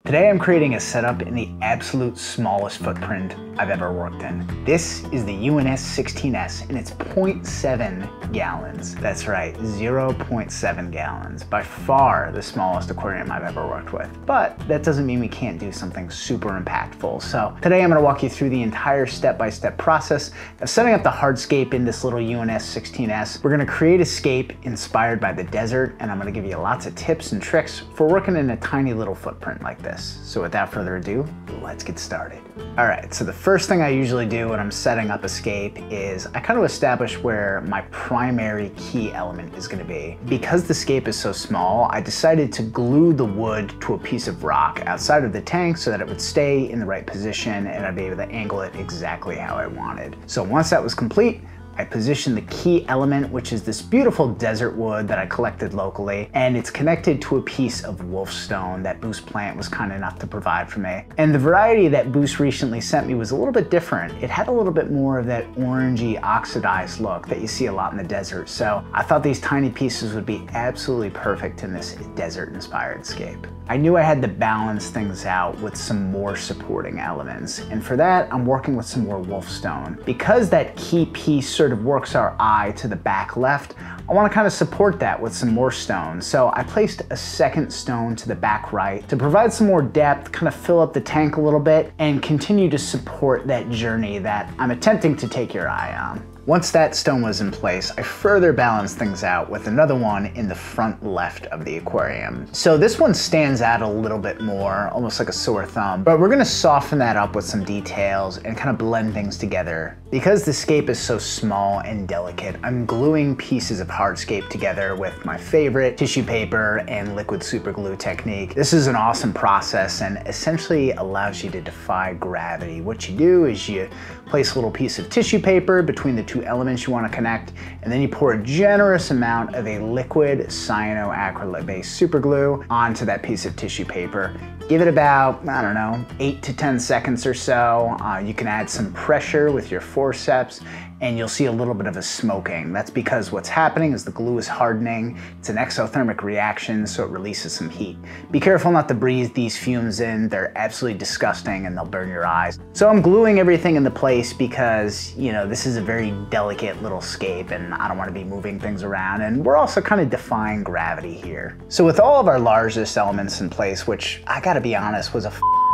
Today I'm creating a setup in the absolute smallest footprint I've ever worked in. This is the UNS 16S and it's 0.7 gallons. That's right, 0.7 gallons. By far the smallest aquarium I've ever worked with. But that doesn't mean we can't do something super impactful. So today I'm gonna walk you through the entire step-by-step process of setting up the hardscape in this little UNS 16S. We're gonna create a scape inspired by the desert, and I'm gonna give you lots of tips and tricks for working in a tiny little footprint like this. So without further ado, let's get started. All right, so the first thing I usually do when I'm setting up a scape is I kind of establish where my primary key element is gonna be. Because the scape is so small, I decided to glue the wood to a piece of rock outside of the tank so that it would stay in the right position and I'd be able to angle it exactly how I wanted. So once that was complete, I positioned the key element, which is this beautiful desert wood that I collected locally, and it's connected to a piece of wolf stone that Boost Plant was kind enough to provide for me. And the variety that Boost recently sent me was a little bit different. It had a little bit more of that orangey oxidized look that you see a lot in the desert. So I thought these tiny pieces would be absolutely perfect in this desert-inspired scape. I knew I had to balance things out with some more supporting elements. And for that, I'm working with some more wolf stone. Because that key piece sort of works our eye to the back left, I want to kind of support that with some more stone. So I placed a second stone to the back right to provide some more depth, kind of fill up the tank a little bit, and continue to support that journey that I'm attempting to take your eye on. Once that stone was in place, I further balanced things out with another one in the front left of the aquarium. So this one stands out a little bit more, almost like a sore thumb, but we're gonna soften that up with some details and kind of blend things together. Because the scape is so small and delicate, I'm gluing pieces of hardscape together with my favorite tissue paper and liquid super glue technique. This is an awesome process and essentially allows you to defy gravity. What you do is you place a little piece of tissue paper between the two elements you want to connect, and then you pour a generous amount of a liquid cyanoacrylate-based super glue onto that piece of tissue paper. Give it about, I don't know, 8 to 10 seconds or so. You can add some pressure with your forceps and you'll see a little bit of a smoking. That's because what's happening is the glue is hardening. It's an exothermic reaction, so it releases some heat. Be careful not to breathe these fumes in. They're absolutely disgusting and they'll burn your eyes. So I'm gluing everything into place because, you know, this is a very delicate little scape and I don't want to be moving things around, and we're also kind of defying gravity here. So with all of our largest elements in place, which I gotta be honest was a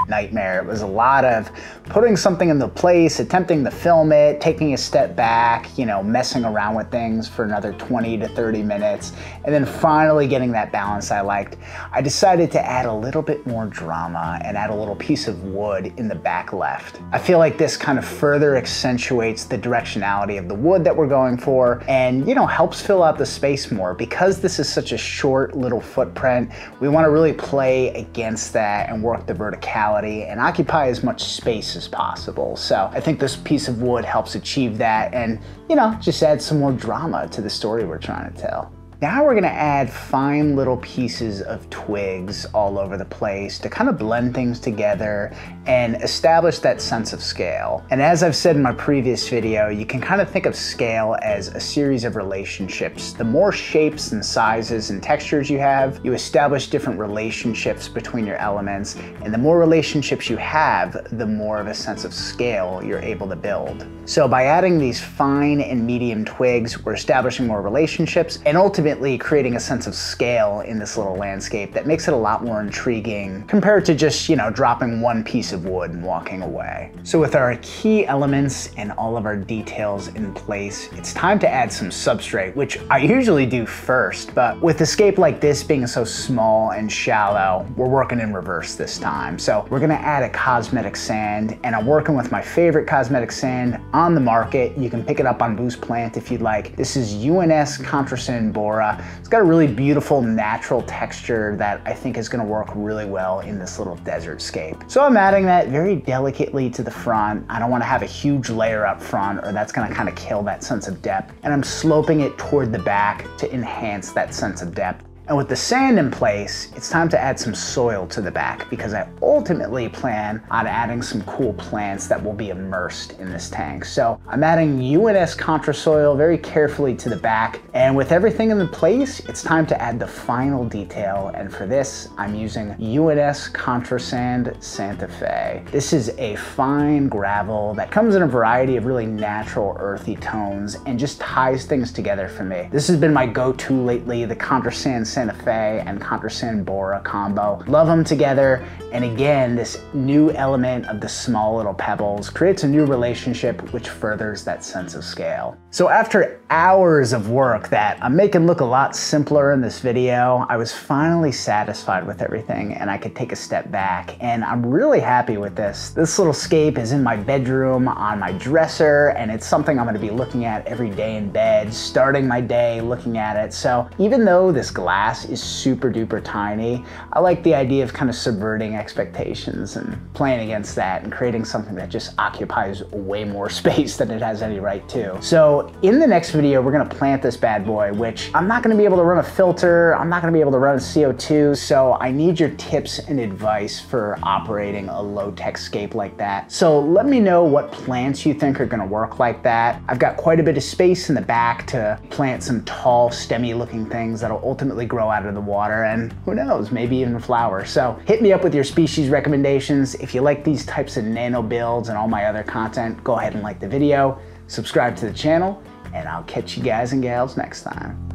nightmare. It was a lot of putting something into place, attempting to film it, taking a step back, you know, messing around with things for another 20 to 30 minutes, and then finally getting that balance I liked. I decided to add a little bit more drama and add a little piece of wood in the back left. I feel like this kind of further accentuates the directionality of the wood that we're going for and, you know, helps fill out the space more. Because this is such a short little footprint, we want to really play against that and work the verticality and occupy as much space as possible. So I think this piece of wood helps achieve that and, you know, just add some more drama to the story we're trying to tell. Now we're gonna add fine little pieces of twigs all over the place to kind of blend things together and establish that sense of scale. And as I've said in my previous video, you can kind of think of scale as a series of relationships. The more shapes and sizes and textures you have, you establish different relationships between your elements, and the more relationships you have, the more of a sense of scale you're able to build. So by adding these fine and medium twigs, we're establishing more relationships and ultimately creating a sense of scale in this little landscape that makes it a lot more intriguing compared to just, you know, dropping one piece of wood and walking away. So with our key elements and all of our details in place, it's time to add some substrate, which I usually do first, but with a scape like this being so small and shallow, we're working in reverse this time. So we're gonna add a cosmetic sand, and I'm working with my favorite cosmetic sand on the market. You can pick it up on Boost Plant if you'd like. This is UNS Controsand Bora. It's got a really beautiful natural texture that I think is going to work really well in this little desert scape. So I'm adding that very delicately to the front. I don't want to have a huge layer up front or that's going to kind of kill that sense of depth. And I'm sloping it toward the back to enhance that sense of depth. And with the sand in place, it's time to add some soil to the back because I ultimately plan on adding some cool plants that will be immersed in this tank. So I'm adding UNS Controsoil very carefully to the back, and with everything in place, it's time to add the final detail, and for this, I'm using UNS Controsand Santa Fe. This is a fine gravel that comes in a variety of really natural earthy tones and just ties things together for me. This has been my go-to lately, the Controsand Santa Fe and Controsand Bora combo. Love them together, and again, this new element of the small little pebbles creates a new relationship which furthers that sense of scale. So after hours of work that I'm making look a lot simpler in this video, I was finally satisfied with everything and I could take a step back, and I'm really happy with this. This little scape is in my bedroom on my dresser, and it's something I'm gonna be looking at every day in bed, starting my day looking at it. So even though this glass is super duper tiny, I like the idea of kind of subverting expectations and playing against that and creating something that just occupies way more space than it has any right to. So in the next video, we're gonna plant this bad boy, which I'm not gonna be able to run a filter, I'm not gonna be able to run CO2, so I need your tips and advice for operating a low-tech scape like that. So let me know what plants you think are gonna work like that. I've got quite a bit of space in the back to plant some tall, stemmy looking things that'll ultimately grow out of the water, and who knows, maybe even flower. So hit me up with your species recommendations. If you like these types of nano builds and all my other content, go ahead and like the video, subscribe to the channel, and I'll catch you guys and gals next time.